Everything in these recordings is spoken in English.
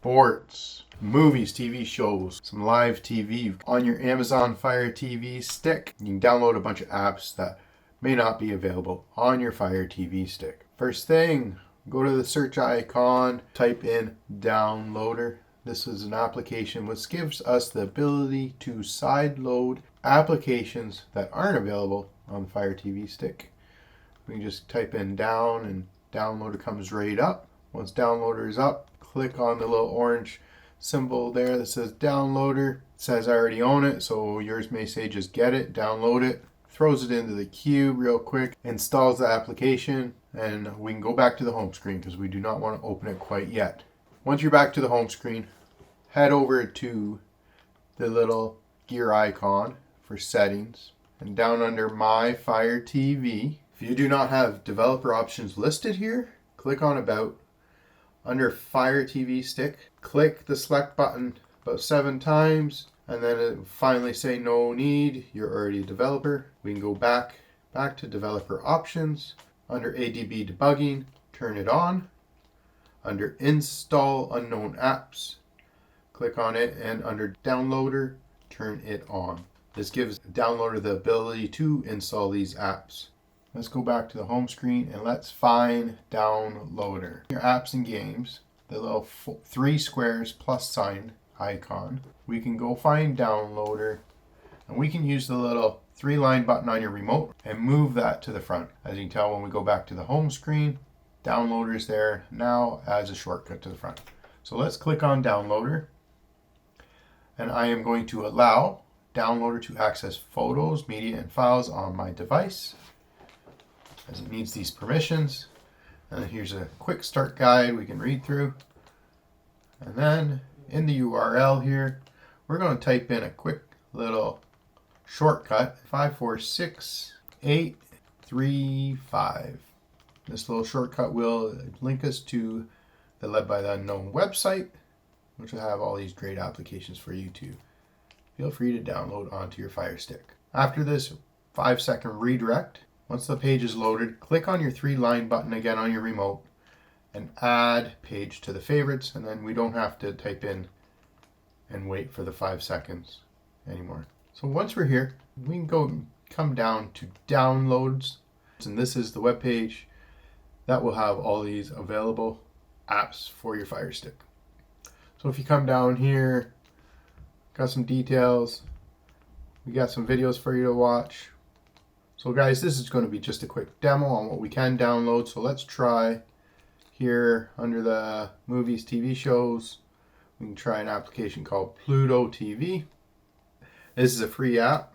sports, movies, TV shows, some live TV on your Amazon Fire TV stick. You can download a bunch of apps that may not be available on your Fire TV stick. First thing, go to the search icon, type in downloader. This is an application which gives us the ability to sideload applications that aren't available on the Fire TV stick. We can just type in down and downloader comes right up. Once downloader is up, click on the little orange symbol there that says downloader. It says I already own it, so yours may say just get it, download it, throws it into the queue real quick, installs the application, and we can go back to the home screen because we do not want to open it quite yet. Once you're back to the home screen, head over to the little gear icon for settings and down under My Fire TV. If you do not have developer options listed here, click on About. Under Fire TV Stick, click the select button about 7 times and then it will finally say no need, you're already a developer. We can go back to developer options. Under ADB debugging, turn it on. Under install unknown apps, click on it, and under downloader, turn it on. This gives the downloader the ability to install these apps. Let's go back to the home screen and let's find downloader. Your apps and games, the little 3 squares plus sign icon. We can go find downloader and we can use the little 3-line button on your remote and move that to the front. As you can tell, when we go back to the home screen, downloader is there now as a shortcut to the front. So let's click on downloader. And I am going to allow downloader to access photos, media, and files on my device, as it needs these permissions. And here's a quick start guide we can read through. And then in the URL here, we're going to type in a quick little shortcut, 546835. This little shortcut will link us to the Led by the Unknown website, which will have all these great applications for you to feel free to download onto your Fire Stick. After this 5-second redirect, once the page is loaded, click on your 3-line button again on your remote and add page to the favorites, and then we don't have to type in and wait for the 5 seconds anymore. So once we're here, we can come down to downloads, and this is the web page that will have all these available apps for your Fire Stick. So if you come down here, got some details, we got some videos for you to watch. So guys, this is going to be just a quick demo on what we can download. So let's try here under the movies, TV shows. We can try an application called Pluto TV. This is a free app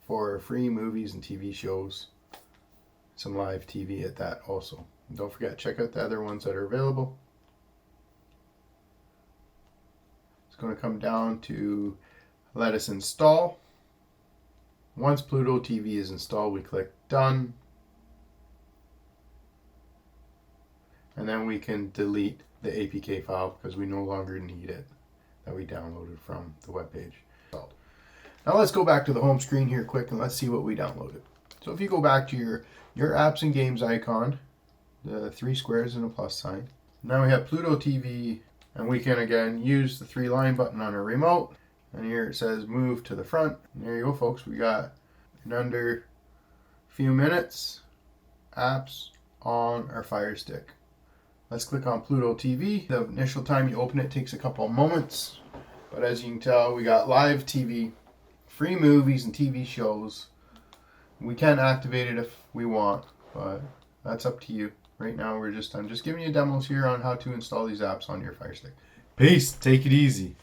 for free movies and TV shows. Some live TV at that also. And don't forget, check out the other ones that are available. It's going to come down to let us install. Once Pluto TV is installed, we click done. And then we can delete the APK file because we no longer need it that we downloaded from the web page. Now let's go back to the home screen here quick and let's see what we downloaded. So if you go back to your apps and games icon, the 3 squares and a plus sign. Now we have Pluto TV, and we can again use the 3-line button on our remote. And here it says move to the front. And there you go, folks. We got in under a few minutes apps on our Fire Stick. Let's click on Pluto TV. The initial time you open it takes a couple of moments, but as you can tell, we got live TV, free movies and TV shows. We can activate it if we want, but that's up to you. Right now, I'm just giving you demos here on how to install these apps on your Fire Stick. Peace. Take it easy.